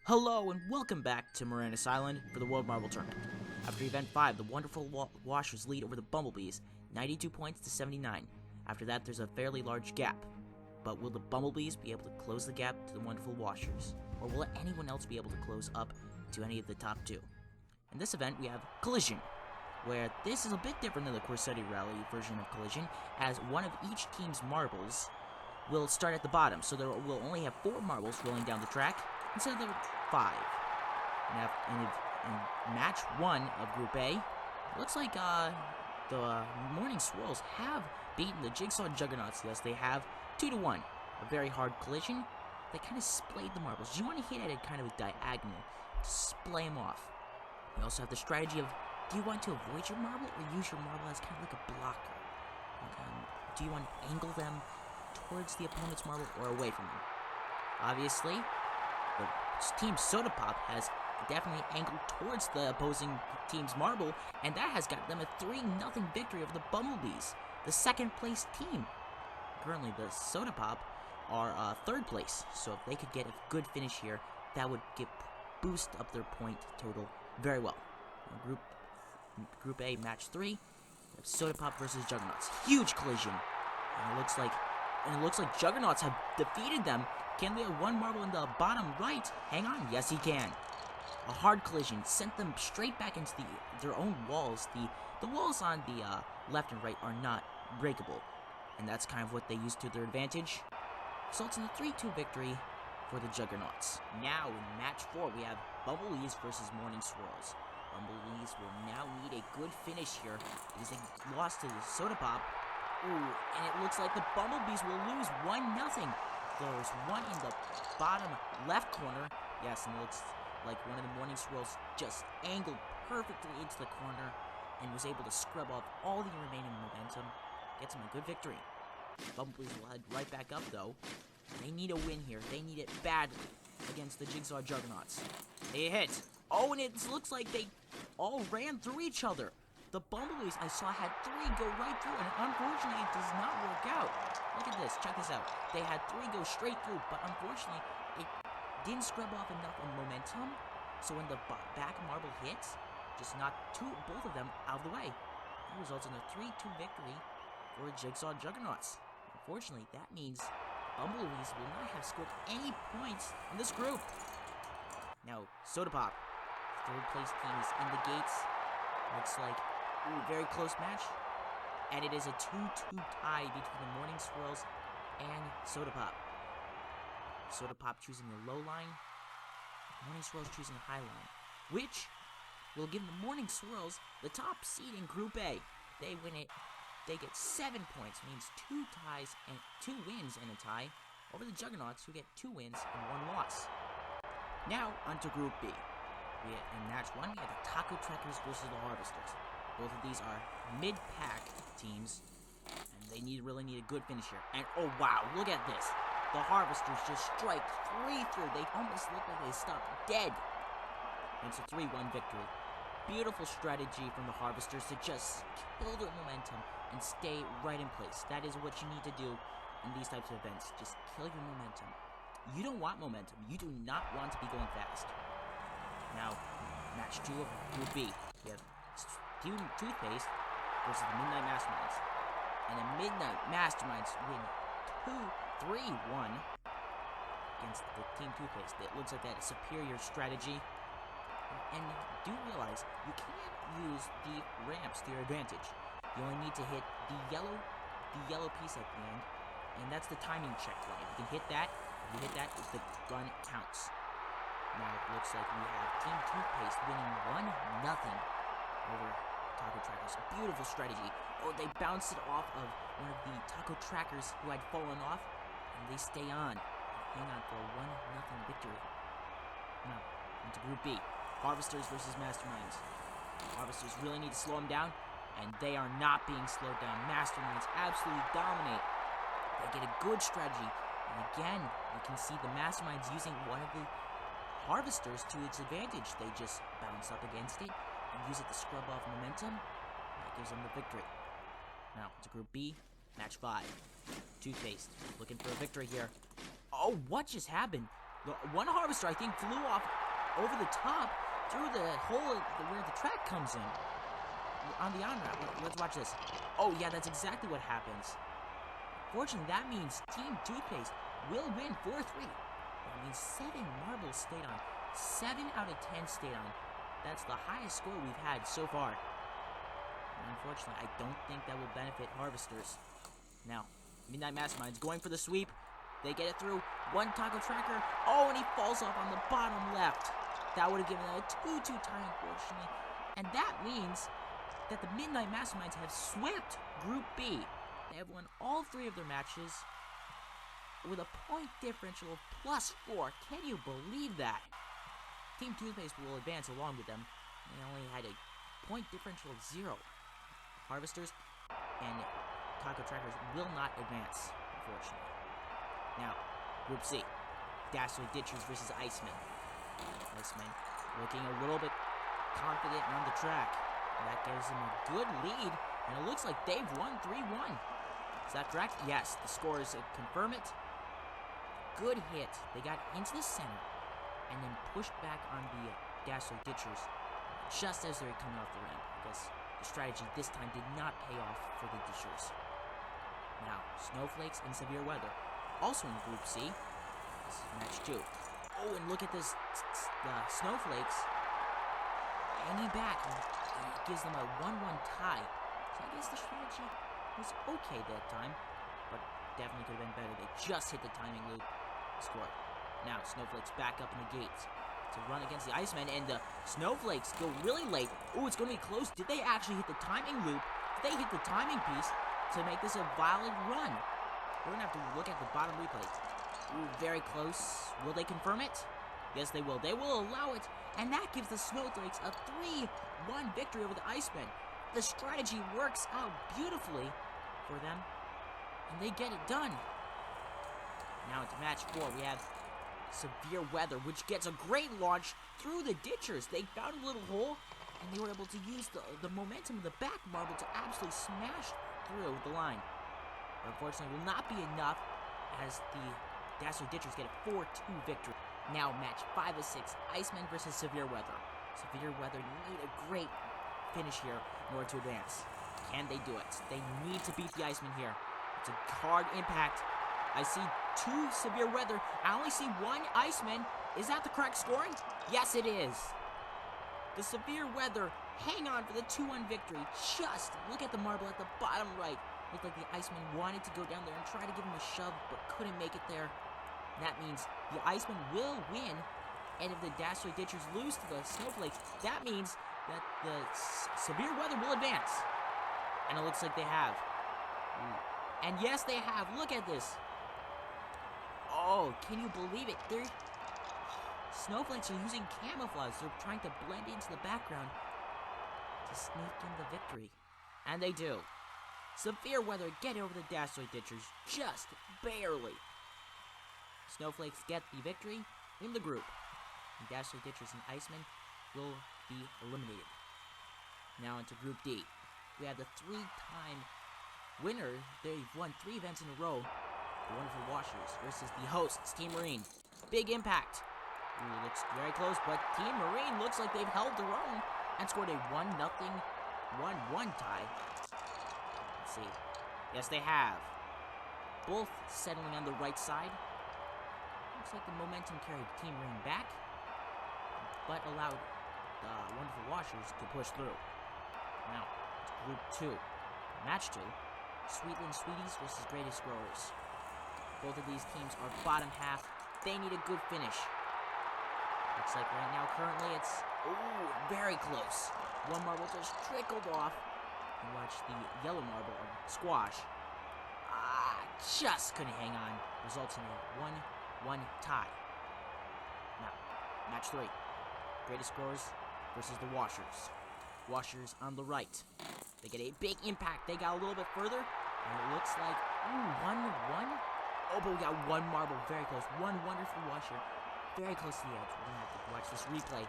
Hello and welcome back to Moranis Island for the World Marble Tournament. After Event 5, the wonderful Washers lead over the Bumblebees, 92 points to 79. After that, there's a fairly large gap. But will the Bumblebees be able to close the gap to the wonderful Washers? Or will anyone else be able to close up to any of the top two? In this event, we have Collision, where this is a bit different than the Corsetti Rally version of Collision, as one of each team's marbles will start at the bottom, so there will only have 4 marbles rolling down the track instead of the 5. In match 1 of Group A, it looks like the Morning Swirls have beaten the Jigsaw Juggernauts. Yes, they have 2-1. A very hard collision. They kind of splayed the marbles. You want to hit at it kind of a diagonal to splay them off. You also have the strategy of, do you want to avoid your marble or use your marble as kind of like a blocker? Do you want to angle them towards the opponent's marble or away from them? Obviously, the team Soda Pop has definitely angled towards the opposing team's marble, and that has got them a 3-0 victory over the Bumblebees, the second place team. Currently, the Soda Pop are third place, so if they could get a good finish here, that would boost up their point total very well. Group A, match 3, we have Soda Pop versus Juggernauts. Huge collision, and it looks like Juggernauts have defeated them. Can they have one marble in the bottom right? Hang on, yes he can. A hard collision sent them straight back into their own walls. The walls on the left and right are not breakable, and that's kind of what they use to their advantage. Results in a 3-2 victory for the Juggernauts. Now in match 4, we have Bumblebees versus Morning Swirls. Bumblebees will now need a good finish here because they lost to the Soda Pop. Ooh, and it looks like the Bumblebees will lose 1-0. There's one in the bottom left corner. Yes, and it looks like one of the Morning Swirls just angled perfectly into the corner and was able to scrub off all the remaining momentum. Gets him a good victory. Bumblebees will head right back up, though. They need a win here. They need it badly against the Jigsaw Juggernauts. They hit. Oh, and it looks like they all ran through each other. The Bumblebees I saw had 3 go right through, and unfortunately it does not work out. Look at this, check this out. They had 3 go straight through, but unfortunately it didn't scrub off enough of momentum, so when the back marble hits, just knocked both of them out of the way. That results in a 3-2 victory for Jigsaw Juggernauts. Unfortunately, that means Bumblebees will not have scored any points in this group. Now, Soda Pop, third place team, is in the gates. Looks like very close match, and it is a 2-2 tie between the Morning Swirls and Soda Pop. Soda Pop choosing the low line, Morning Swirls choosing the high line, which will give the Morning Swirls the top seed in Group A. They win it. They get 7 points, means 2 ties and 2 wins and a tie over the Juggernauts, who get 2 wins and 1 loss. Now onto Group B. In match 1, we have the Taco Trekkers versus the Harvesters. Both of these are mid-pack teams, and they really need a good finish here. And oh wow, look at this. The Harvesters just strike 3 through. They almost look like they stopped dead. And it's a 3-1 victory. Beautiful strategy from the Harvesters to just kill their momentum and stay right in place. That is what you need to do in these types of events. Just kill your momentum. You don't want momentum. You do not want to be going fast. Now, match 2 of Group B. We have Team Toothpaste versus the Midnight Masterminds. And the Midnight Masterminds win 3-1 against the Team Toothpaste. It looks like that is superior strategy. And do realize you can't use the ramps to your advantage. You only need to hit the yellow piece at the end, and that's the timing check line. You can hit that. If you hit that, the run counts. Now it looks like we have Team Toothpaste winning 1-0 over Taco Trackers. Beautiful strategy. Oh, they bounced it off of one of the Taco Trackers who had fallen off, and they stay on and hang on for a 1-0 victory. Now, into Group B. Harvesters versus Masterminds. Harvesters really need to slow them down, and they are not being slowed down. Masterminds absolutely dominate. They get a good strategy, and again, you can see the Masterminds using one of the Harvesters to its advantage. They just bounce up against it and use it to scrub off momentum. That gives them the victory. Now, to Group B, match 5. Toothpaste looking for a victory here. Oh, what just happened? The one harvester, I think, flew off over the top through the hole where the track comes in. On the on-ramp. Let's watch this. Oh, yeah, that's exactly what happens. Fortunately, that means Team Toothpaste will win 4-3. That means 7 marbles stayed on. 7 out of 10 stayed on. That's the highest score we've had so far. And unfortunately, I don't think that will benefit harvesters. Now, Midnight Mastermind's going for the sweep. They get it through. One taco tracker. Oh, and he falls off on the bottom left. That would have given a 2-2 tie, unfortunately. And that means that the Midnight Masterminds have swept Group B. They have won all 3 of their matches with a point differential of +4. Can you believe that? Team Toothpaste will advance along with them. They only had a point differential of 0. Harvesters and Taco Trackers will not advance, unfortunately. Now, Group C. Dastardly Ditchers versus Icemen. Icemen looking a little bit confident on the track. That gives them a good lead, and it looks like they've won 3-1. Is that correct? Yes, the scores confirm it. Good hit. They got into the center and then pushed back on the Dastardly Ditchers just as they're coming off the ramp. I guess the strategy this time did not pay off for the Ditchers. Now, Snowflakes and Severe Weather, also in Group C. This is match 2. Oh, and look at this. The Snowflakes hanging back, and it gives them a 1-1 tie. So I guess the strategy was okay that time, but definitely could have been better. They just hit the timing loop, scored. Now, Snowflakes back up in the gates to run against the Icemen, and the Snowflakes go really late. Ooh, it's going to be close. Did they actually hit the timing loop? Did they hit the timing piece to make this a valid run? We're going to have to look at the bottom replay. Ooh, very close. Will they confirm it? Yes, they will. They will allow it, and that gives the Snowflakes a 3-1 victory over the Icemen. The strategy works out beautifully for them, and they get it done. Now into match 4, we have Severe Weather, which gets a great launch through the Ditchers. They found a little hole, and they were able to use the momentum of the back marble to absolutely smash through the line. But unfortunately, will not be enough as the Dastardly Ditchers get a 4-2 victory. Now match 5 of 6, Icemen versus Severe Weather. Severe Weather need a great finish here in order to advance. Can they do it? They need to beat the Icemen here. It's a hard impact. I see 2 Severe Weather. I only see 1 Iceman. Is that the correct scoring? Yes, it is. The Severe Weather hang on for the 2-1 victory. Just look at the marble at the bottom right. Looked like the Iceman wanted to go down there and try to give him a shove, but couldn't make it there. That means the Iceman will win, and if the Dastardly Ditchers lose to the Snowflakes, that means that the Severe Weather will advance. And it looks like they have. And yes, they have. Look at this. Oh, can you believe it? Snowflakes are using camouflage. They're trying to blend into the background to sneak in the victory. And they do. Severe Weather get over the Dastardly Ditchers, just barely. Snowflakes get the victory in the group. And Dastardly Ditchers and Icemen will be eliminated. Now into Group D. We have the 3-time winner. They've won 3 events in a row. The Wonderful Washers versus the hosts, Team Marine. Big impact. Ooh, looks very close, but Team Marine looks like they've held their own and scored a 1-0, 1-1 tie. Let's see. Yes, they have. Both settling on the right side. Looks like the momentum carried Team Marine back, but allowed the Wonderful Washers to push through. Now, Group 2. Match 2. Sweetland Sweeties versus Greatest Growers. Both of these teams are bottom half. They need a good finish. Looks like right now, currently, it's very close. One marble just trickled off. And watch the yellow marble of Squash. Just couldn't hang on. Results in a 1-1 tie. Now, match 3. Greatest Growers versus the Washers. Washers on the right. They get a big impact. They got a little bit further. And it looks like, 1-1. Oh, but we got one marble. Very close. One Wonderful Washer. Very close to the edge. We're going to have to watch this replay.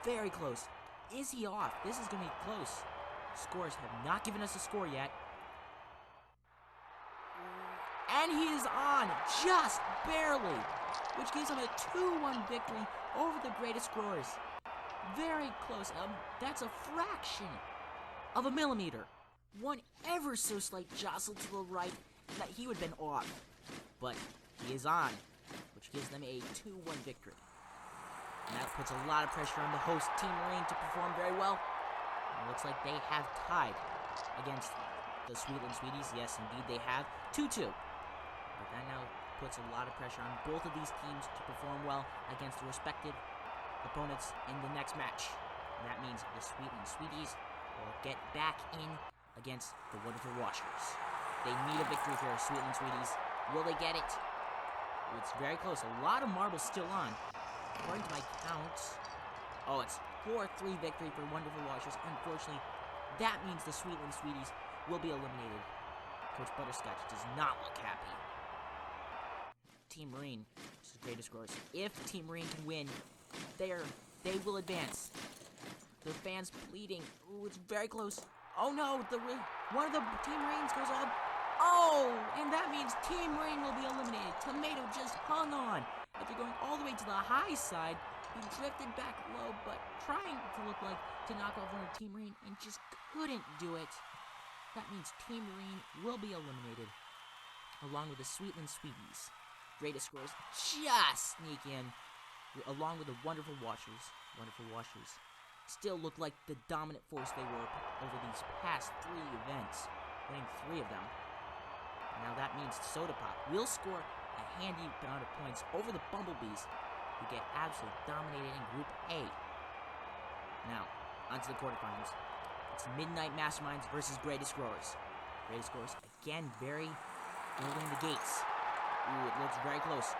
Very close. Is he off? This is going to be close. Scores have not given us a score yet. And he is on, just barely, which gives him a 2-1 victory over the greatest scorers. Very close. That's a fraction of a millimeter. One ever so slight jostle to the right, and that he would have been off. But he is on, which gives them a 2-1 victory. And that puts a lot of pressure on the host, Team Marine, to perform very well. It looks like they have tied against the Sweetland Sweeties. Yes, indeed, they have 2-2. But that now puts a lot of pressure on both of these teams to perform well against the respective opponents in the next match. And that means the Sweetland Sweeties will get back in against the Wonderful Washers. They need a victory here, Sweetland Sweeties. Will they get it? It's very close. A lot of marbles still on. According to my count, it's 4-3 victory for Wonderful Washers. Unfortunately, that means the Sweetland Sweeties will be eliminated. Coach Butterscotch does not look happy. Team Marine is the greatest scorers. If Team Marine can win, they will advance. Their fans pleading. Ooh, it's very close. Oh no, one of the Team Marines goes on. Oh, and that means Team Marine will be eliminated. Tomato just hung on. After going all the way to the high side, he drifted back low, but trying to look like to knock off one of Team Marine and just couldn't do it. That means Team Marine will be eliminated, along with the Sweetland Sweeties. Greatest scorers just sneak in, along with the Wonderful Washers. Wonderful Washers still look like the dominant force they were over these past 3 events, winning 3 of them. Now that means Soda Pop will score a handy amount of points over the Bumblebees, who get absolutely dominated in Group A. Now, onto the quarterfinals. It's Midnight Masterminds versus Greatest Growers. Greatest Growers, again, very early in the gates. Ooh, it looks very close.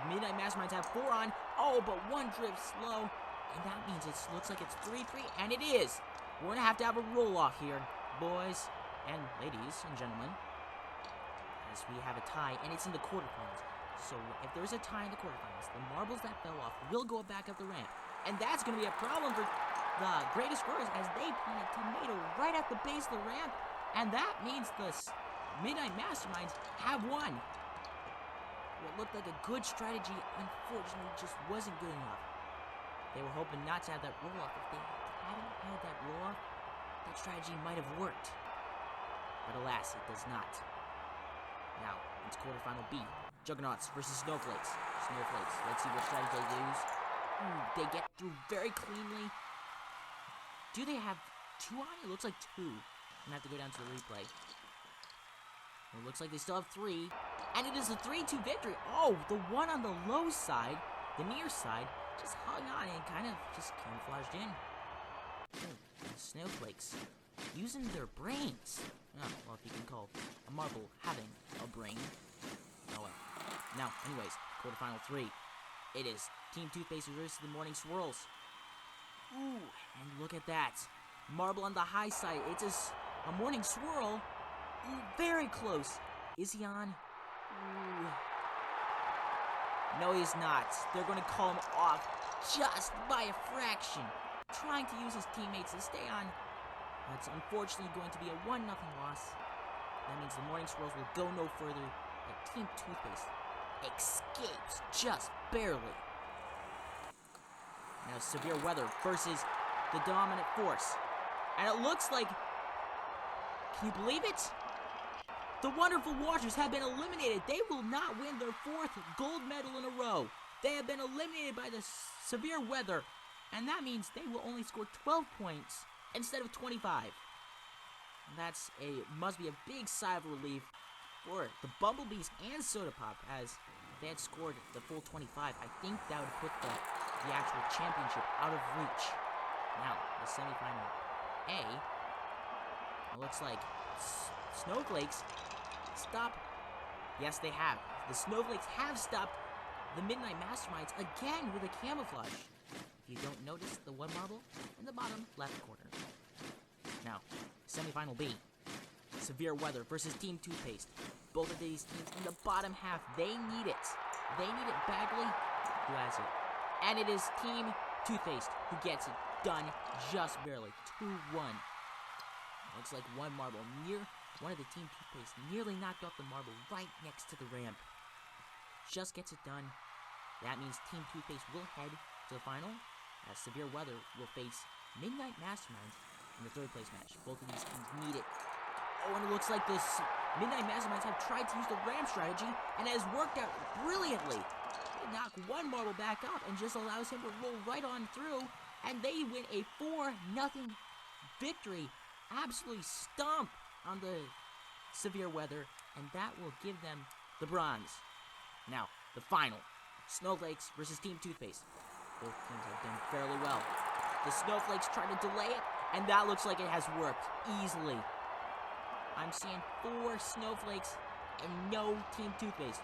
Midnight Masterminds have 4 on. Oh, but 1 drifts slow. And that means it looks like it's 3-3, and it is. We're going to have a roll-off here, boys and ladies and gentlemen. As we have a tie, and it's in the quarterfinals. So if there's a tie in the quarterfinals, the marbles that fell off will go back up the ramp. And that's going to be a problem for the greatest scorers as they planted Tomato right at the base of the ramp. And that means the Midnight Masterminds have won. What looked like a good strategy, unfortunately, just wasn't good enough. They were hoping not to have that roll-off. If they hadn't had that roll-off, that strategy might have worked. But alas, it does not. Now, it's quarterfinal B. Juggernauts versus Snowflakes. Snowflakes, let's see what strategy they use. Ooh, they get through very cleanly. Do they have 2 on? It looks like 2. I'm gonna have to go down to the replay. It looks like they still have 3. And it is a 3-2 victory. Oh, the one on the low side, the near side, just hung on and kind of just camouflaged in. Oh, the Snowflakes using their brains. Oh, well, if you can call a marble having a brain. Oh well. Now, anyways, quarterfinal 3. It is Team Toothpaste versus the Morning Swirls. Ooh, and look at that. Marble on the high side. It's a Morning Swirl. Ooh, very close. Is he on? Ooh. No, he's not. They're going to call him off just by a fraction, trying to use his teammates to stay on. That's unfortunately going to be a 1-0 loss. That means the Morning Swirls will go no further, but Team Toothpaste escapes just barely. Now, Severe Weather versus the Dominant Force. And it looks like, can you believe it? The Wonderful Washers have been eliminated. They will not win their 4th gold medal in a row. They have been eliminated by the Severe Weather, and that means they will only score 12 points instead of 25. That's must be a big sigh of relief for the Bumblebees and Soda Pop, as if they had scored the full 25, I think that would put the actual championship out of reach. Now, the semifinal A, it looks like Snowflakes stop. Yes, they have. The Snowflakes have stopped the Midnight Masterminds again with a camouflage. If you don't notice the 1 marble in the bottom left corner. Now, semifinal B. Severe Weather versus Team Toothpaste. Both of these teams in the bottom half, they need it. They need it badly. Who has it? And it is Team Toothpaste who gets it done just barely. 2-1. Looks like 1 marble near one of the Team Toothpaste nearly knocked off the marble right next to the ramp. Just gets it done. That means Team Toothpaste will head to the final, as Severe Weather will face Midnight Masterminds in the third place match. Both of these teams need it. Oh, and it looks like this Midnight Masterminds have tried to use the ramp strategy, and it has worked out brilliantly. They knock one marble back up and just allows him to roll right on through, and they win a 4-0 victory. Absolutely stomp on the Severe Weather, and that will give them the bronze. Now, the final. Snowflakes versus Team Toothpaste. Both teams have done fairly well. The Snowflakes try to delay it, and that looks like it has worked easily. I'm seeing 4 Snowflakes and no Team Toothpaste.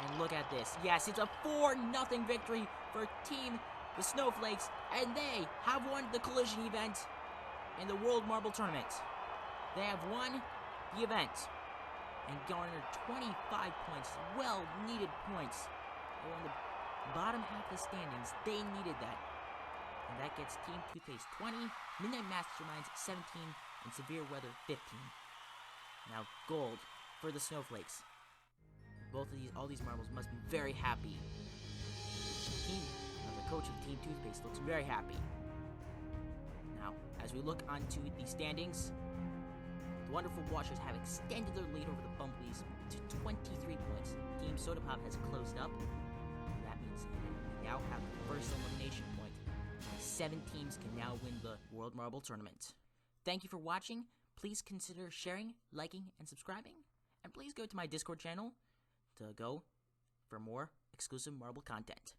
And look at this. Yes, it's a 4-0 victory for the Snowflakes, and they have won the collision event in the World Marble Tournament. They have won the event and garnered 25 points, well-needed points. They were in the bottom half of the standings. They needed that. And that gets Team Toothpaste 20, Midnight Masterminds 17, and Severe Weather 15. Now, gold for the Snowflakes. All these marbles must be very happy. The coach of Team Toothpaste looks very happy. Now, as we look onto the standings, the Wonderful Washers have extended their lead over the Bumblebees to 23 points. Team Soda Pop has closed up. That means they now have the first elimination point. 7 teams can now win the World Marble Tournament. Thank you for watching. Please consider sharing, liking, and subscribing. And please go to my Discord channel to go for more exclusive marble content.